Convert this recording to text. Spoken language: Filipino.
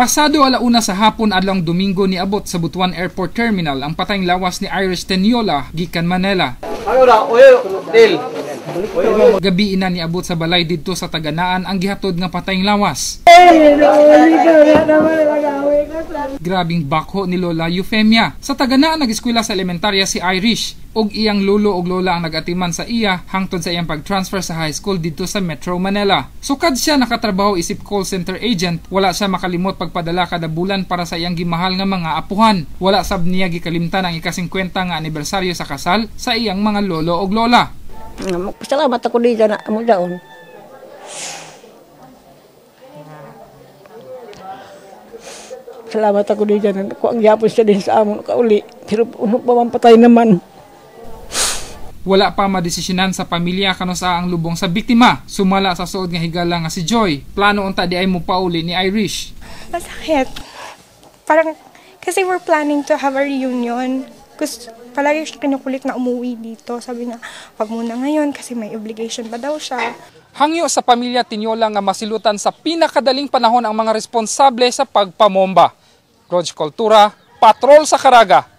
Pasado 1:00 sa hapon adlong Domingo niabot sa Butuan Airport Terminal ang patayng lawas ni Irish Teniola gikan Manila. Gabi ina niabot sa balay didto sa Taganaan ang gihatod nga patayng lawas. Grabing bakho ni Lola Eufemia. Sa Taganaan nag-eskwela sa elementarya si Irish ug iyang lolo ug lola ang nag-atiman sa iya hangtod sa iyang pag-transfer sa high school didto sa Metro Manila. Sukad siya nakatrabaho isip call center agent, wala siya makalimot pagpadala kada bulan para sa iyang gimahal nga mga apuhan. Wala sab niya gikalimtan ang ika-50 nga anibersaryo sa kasal sa iyang mga lolo ug lola. Salamat ako dito na amo daon. Salamat ako dito na ako ang yapon siya din sa amon kauli. Pero uno pa man patay naman. Wala pa madesisyonan sa pamilya kano sa ang lubong sa biktima. Sumala sa suod nga higala nga si Joy. Plano unta di ay mo pauli ni Irish. Masakit. Parang kasi we're planning to have a reunion. Kasi palagi siya kinukulit na umuwi dito. Sabi niya, wag muna ngayon kasi may obligation pa daw siya. Hangyo sa pamilya Teniola nga masilutan sa pinakadaling panahon ang mga responsable sa pagpamomba. Rog Cultura, Patrol sa Caraga.